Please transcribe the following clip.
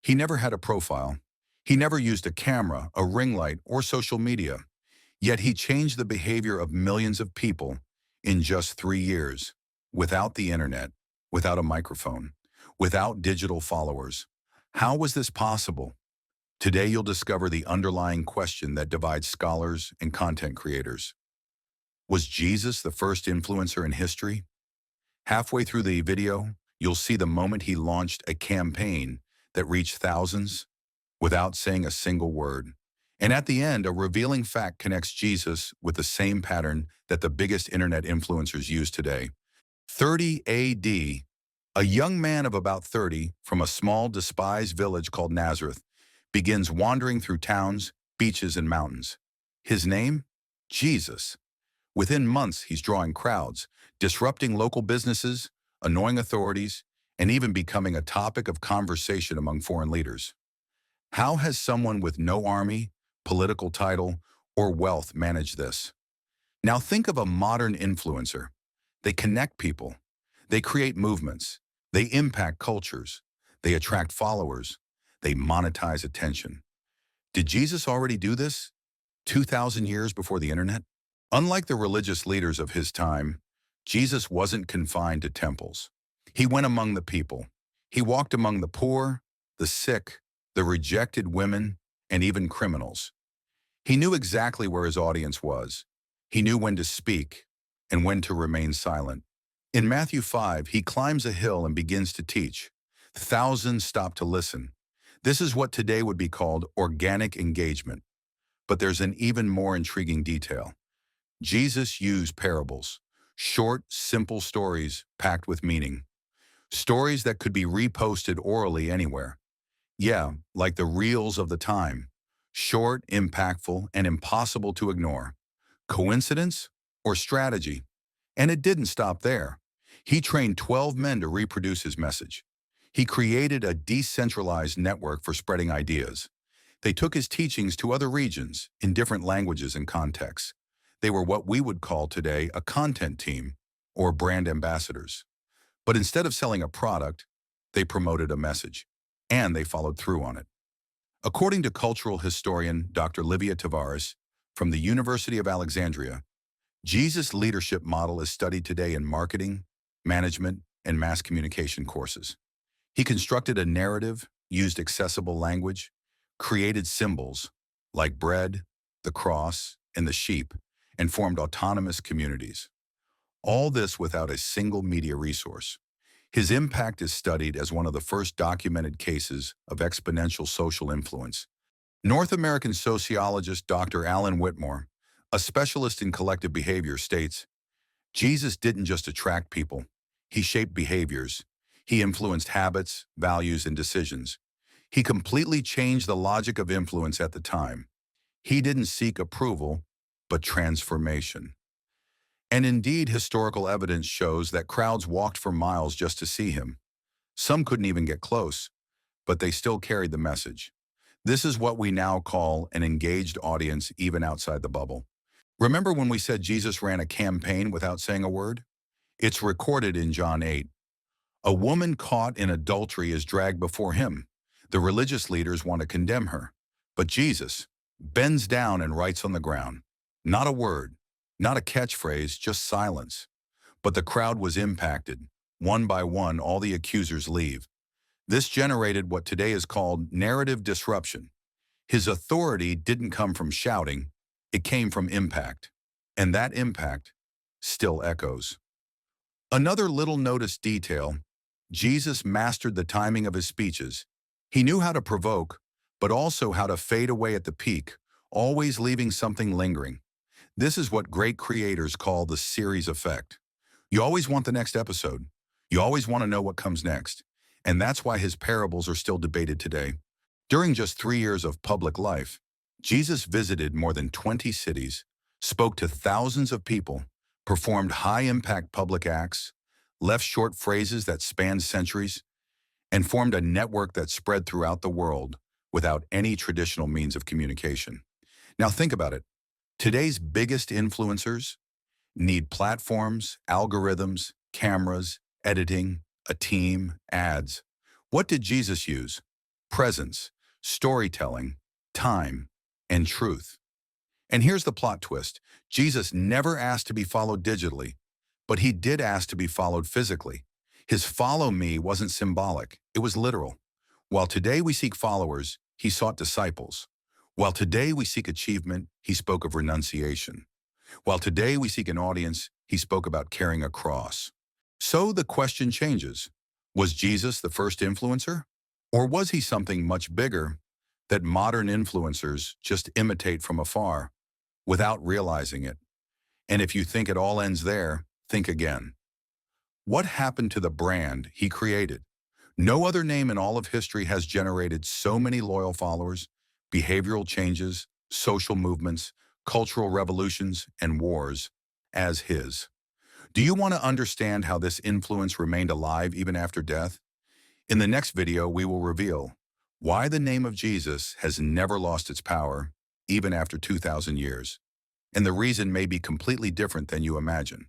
He never had a profile. He never used a camera, a ring light, or social media. Yet he changed the behavior of millions of people in just 3 years, without the internet, without a microphone, without digital followers. How was this possible? Today you'll discover the underlying question that divides scholars and content creators. Was Jesus the first influencer in history? Halfway through the video, you'll see the moment he launched a campaign that reached thousands without saying a single word. And at the end, a revealing fact connects Jesus with the same pattern that the biggest internet influencers use today. 30 AD, a young man of about 30 from a small, despised village called Nazareth begins wandering through towns, beaches, and mountains. His name? Jesus. Within months, he's drawing crowds, disrupting local businesses, annoying authorities, and even becoming a topic of conversation among foreign leaders. How has someone with no army, political title, or wealth managed this? Now think of a modern influencer. They connect people. They create movements. They impact cultures. They attract followers. They monetize attention. Did Jesus already do this 2,000 years before the internet? Unlike the religious leaders of his time, Jesus wasn't confined to temples. He went among the people. He walked among the poor, the sick, the rejected women, and even criminals. He knew exactly where his audience was. He knew when to speak and when to remain silent. In Matthew 5, he climbs a hill and begins to teach. Thousands stop to listen. This is what today would be called organic engagement. But there's an even more intriguing detail. Jesus used parables, short, simple stories packed with meaning. Stories that could be reposted orally anywhere. Yeah, like the reels of the time. Short, impactful, and impossible to ignore. Coincidence or strategy? And it didn't stop there. He trained 12 men to reproduce his message. He created a decentralized network for spreading ideas. They took his teachings to other regions in different languages and contexts. They were what we would call today a content team or brand ambassadors. But instead of selling a product, they promoted a message, and they followed through on it. According to cultural historian Dr. Livia Tavares from the University of Alexandria, Jesus' leadership model is studied today in marketing, management, and mass communication courses. He constructed a narrative, used accessible language, created symbols like bread, the cross, and the sheep, and formed autonomous communities. All this without a single media resource. His impact is studied as one of the first documented cases of exponential social influence. North American sociologist Dr. Alan Whitmore, a specialist in collective behavior, states, Jesus didn't just attract people. He shaped behaviors. He influenced habits, values, and decisions. He completely changed the logic of influence at the time. He didn't seek approval, but transformation. And indeed, historical evidence shows that crowds walked for miles just to see him. Some couldn't even get close, but they still carried the message. This is what we now call an engaged audience even outside the bubble. Remember when we said Jesus ran a campaign without saying a word? It's recorded in John 8. A woman caught in adultery is dragged before him. The religious leaders want to condemn her, but Jesus bends down and writes on the ground. Not a word, not a catchphrase, just silence. But the crowd was impacted. One by one, all the accusers leave. This generated what today is called narrative disruption. His authority didn't come from shouting, it came from impact. And that impact still echoes. Another little noticed detail, Jesus mastered the timing of his speeches. He knew how to provoke, but also how to fade away at the peak, always leaving something lingering. This is what great creators call the series effect. You always want the next episode. You always want to know what comes next. And that's why his parables are still debated today. During just 3 years of public life, Jesus visited more than 20 cities, spoke to thousands of people, performed high-impact public acts, left short phrases that spanned centuries, and formed a network that spread throughout the world without any traditional means of communication. Now think about it. Today's biggest influencers need platforms, algorithms, cameras, editing, a team, ads. What did Jesus use? presence, storytelling, time, and truth. And here's the plot twist. Jesus never asked to be followed digitally, but he did ask to be followed physically. His follow me wasn't symbolic, it was literal. While today we seek followers, he sought disciples. While today we seek achievement, he spoke of renunciation. While today we seek an audience, he spoke about carrying a cross. So the question changes. Was Jesus the first influencer? Or was he something much bigger that modern influencers just imitate from afar without realizing it? And if you think it all ends there, think again. What happened to the brand he created? No other name in all of history has generated so many loyal followers, behavioral changes, social movements, cultural revolutions, and wars as his. Do you want to understand how this influence remained alive even after death? In the next video, we will reveal why the name of Jesus has never lost its power, even after 2,000 years. And the reason may be completely different than you imagine.